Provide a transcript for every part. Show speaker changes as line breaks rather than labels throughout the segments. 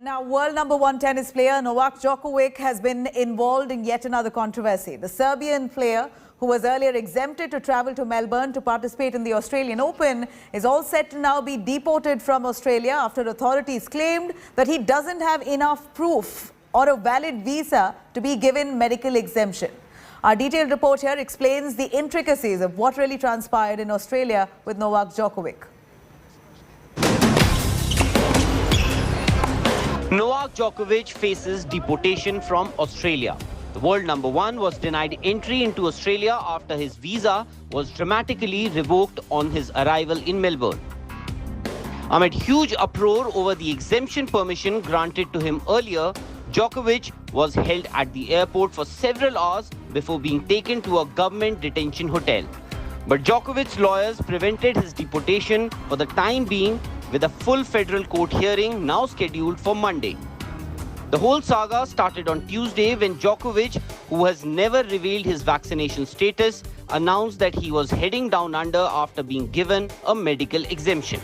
Now, world number one tennis player Novak Djokovic has been involved in yet another controversy. The Serbian player, who was earlier exempted to travel to Melbourne to participate in the Australian Open, is all set to now be deported from Australia after authorities claimed that he doesn't have enough proof or a valid visa to be given medical exemption. Our detailed report here explains the intricacies of what really transpired in Australia with Novak Djokovic.
Novak Djokovic faces deportation from Australia. The world number one was denied entry into Australia after his visa was dramatically revoked on his arrival in Melbourne. Amid huge uproar over the exemption permission granted to him earlier, Djokovic was held at the airport for several hours before being taken to a government detention hotel. But Djokovic's lawyers prevented his deportation for the time being, with a full federal court hearing now scheduled for Monday. The whole saga started on Tuesday when Djokovic, who has never revealed his vaccination status, announced that he was heading down under after being given a medical exemption.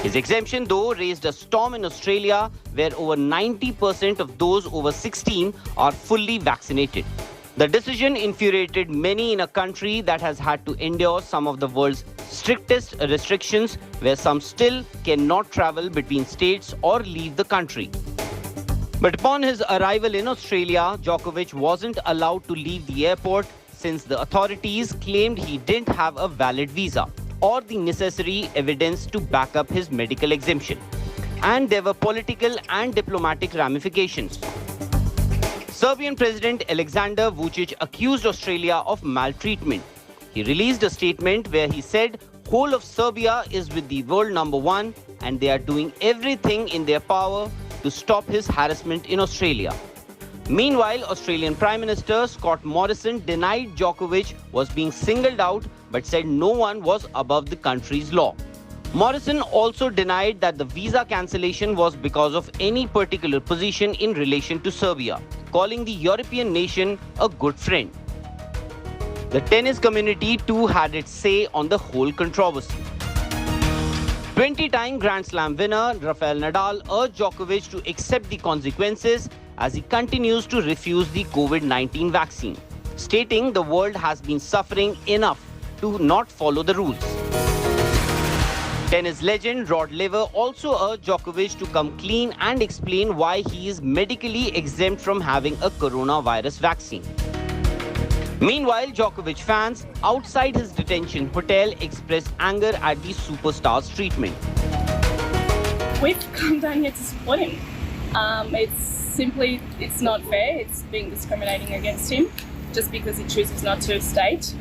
His exemption, though, raised a storm in Australia, where over 90% of those over 16 are fully vaccinated. The decision infuriated many in a country that has had to endure some of the world's strictest restrictions, where some still cannot travel between states or leave the country. But upon his arrival in Australia, Djokovic wasn't allowed to leave the airport since the authorities claimed he didn't have a valid visa or the necessary evidence to back up his medical exemption. And there were political and diplomatic ramifications. Serbian President Alexander Vučić accused Australia of maltreatment. He released a statement where he said whole of Serbia is with the world number one and they are doing everything in their power to stop his harassment in Australia. Meanwhile, Australian Prime Minister Scott Morrison denied Djokovic was being singled out but said no one was above the country's law. Morrison also denied that the visa cancellation was because of any particular position in relation to Serbia, calling the European nation a good friend. The tennis community too had its say on the whole controversy. 20-time Grand Slam winner Rafael Nadal urged Djokovic to accept the consequences as he continues to refuse the COVID-19 vaccine, stating the world has been suffering enough to not follow the rules. Tennis legend Rod Laver also urged Djokovic to come clean and explain why he is medically exempt from having a coronavirus vaccine. Meanwhile, Djokovic fans outside his detention hotel expressed anger at the superstar's treatment.
We've come down here to support him. It's not fair. It's being discriminating against him just because he chooses not to state,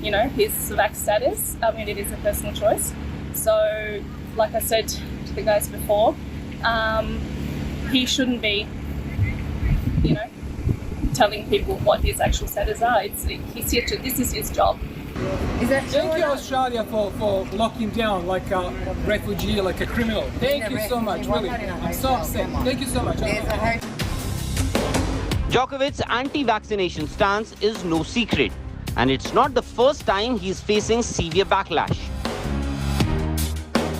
his vax status. It is a personal choice. So, like I said to the guys before, he shouldn't be, telling people what his actual status are. He's here this is his job.
Thank you, Australia, for locking down like a refugee, like a criminal. Thank you so much, really. I'm so upset. Thank you so much.
Djokovic's anti-vaccination stance is no secret, and it's not the first time he's facing severe backlash.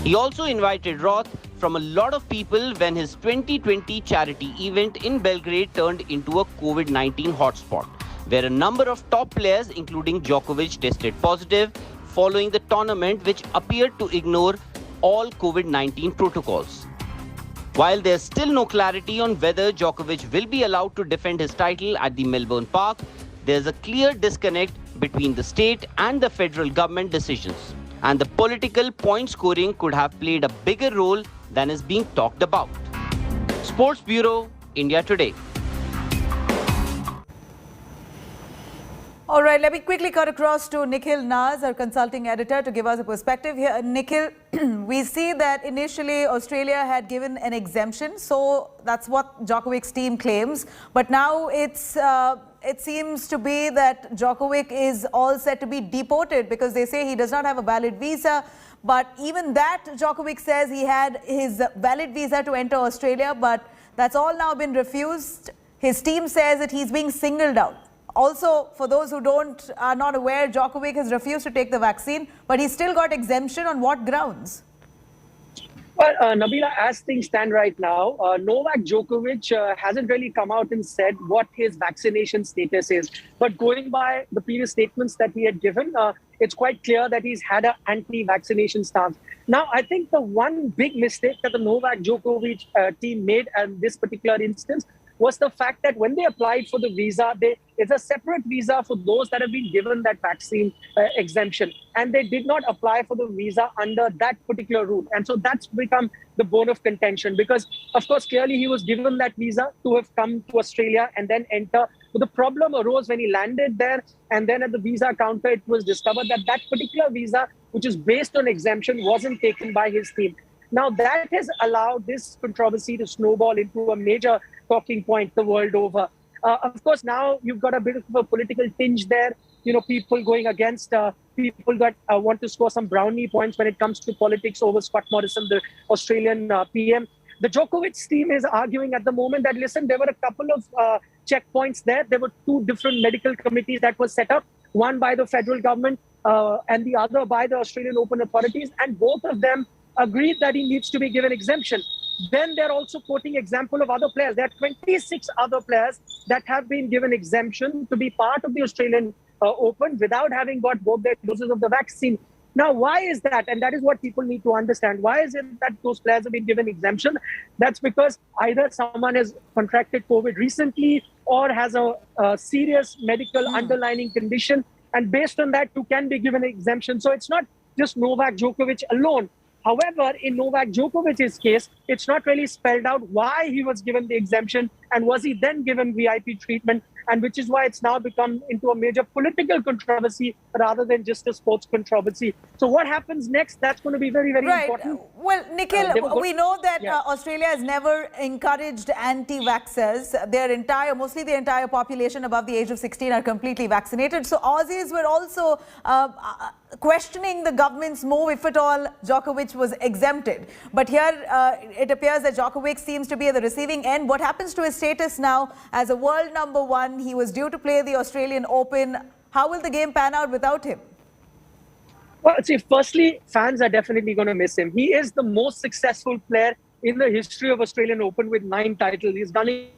He also invited wrath from a lot of people when his 2020 charity event in Belgrade turned into a COVID-19 hotspot, where a number of top players, including Djokovic, tested positive following the tournament, which appeared to ignore all COVID-19 protocols. While there's still no clarity on whether Djokovic will be allowed to defend his title at the Melbourne Park, there's a clear disconnect between the state and the federal government decisions. And the political point scoring could have played a bigger role than is being talked about. Sports Bureau, India Today.
All right, let me quickly cut across to Nikhil Naz, our consulting editor, to give us a perspective here. Nikhil, we see that initially Australia had given an exemption, so that's what Djokovic's team claims. But now it seems to be that Djokovic is all set to be deported because they say he does not have a valid visa. But even that, Djokovic says he had his valid visa to enter Australia, but that's all now been refused. His team says that he's being singled out. Also, for those who are not aware, Djokovic has refused to take the vaccine, but he's still got exemption on what grounds?
Well, Nabila, as things stand right now, Novak Djokovic hasn't really come out and said what his vaccination status is. But going by the previous statements that he had given, it's quite clear that he's had an anti-vaccination stance. Now, I think the one big mistake that the Novak Djokovic team made in this particular instance was the fact that when they applied for the visa, it's a separate visa for those that have been given that vaccine exemption. And they did not apply for the visa under that particular route. And so that's become the bone of contention because, of course, clearly he was given that visa to have come to Australia and then enter. But the problem arose when he landed there. And then at the visa counter, it was discovered that that particular visa, which is based on exemption, wasn't taken by his team. Now, that has allowed this controversy to snowball into a major talking point the world over. Of course, now you've got a bit of a political tinge there. You know, people going against people that want to score some brownie points when it comes to politics over Scott Morrison, the Australian PM. The Djokovic team is arguing at the moment that, listen, there were a couple of checkpoints there. There were two different medical committees that were set up, one by the federal government and the other by the Australian Open authorities. And both of them agreed that he needs to be given exemption. Then they're also quoting example of other players. There are 26 other players that have been given exemption to be part of the Australian Open without having got both their doses of the vaccine. Now, why is that? And that is what people need to understand. Why is it that those players have been given exemption? That's because either someone has contracted COVID recently or has a serious medical underlying condition. And based on that, you can be given exemption. So it's not just Novak Djokovic alone. However, in Novak Djokovic's case, it's not really spelled out why he was given the exemption and was he then given VIP treatment, and which is why it's now become into a major political controversy rather than just a sports controversy. So what happens next, that's going to be very, very important.
Well, Nikhil, we know that Australia has never encouraged anti-vaxxers. Mostly the entire population above the age of 16 are completely vaccinated. So Aussies were also questioning the government's move if at all Djokovic was exempted. But here it appears that Djokovic seems to be at the receiving end. What happens to his status now as a world #1? He was due to play the Australian Open. How will the game pan out without him?
Well, see, firstly, fans are definitely going to miss him. He is the most successful player in the history of Australian Open with 9 titles. He's gunning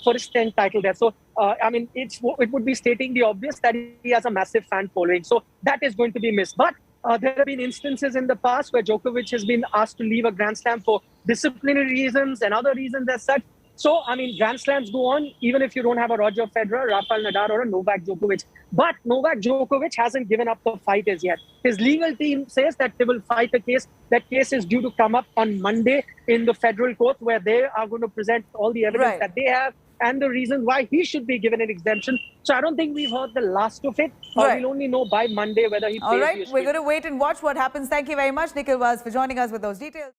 for his 10th title there. So, I mean, it would be stating the obvious that he has a massive fan following. So that is going to be missed. But there have been instances in the past where Djokovic has been asked to leave a Grand Slam for disciplinary reasons and other reasons as such. So, I mean, Grand Slams go on even if you don't have a Roger Federer, Rafael Nadal or a Novak Djokovic. But Novak Djokovic hasn't given up the fight as yet. His legal team says that they will fight a case. That case is due to come up on Monday in the federal court where they are going to present all the evidence that they have and the reason why he should be given an exemption. So I don't think we've heard the last of it. We'll only know by Monday whether he plays.
All right, we're going to wait and watch what happens. Thank you very much, Nikhil Vaz, for joining us with those details.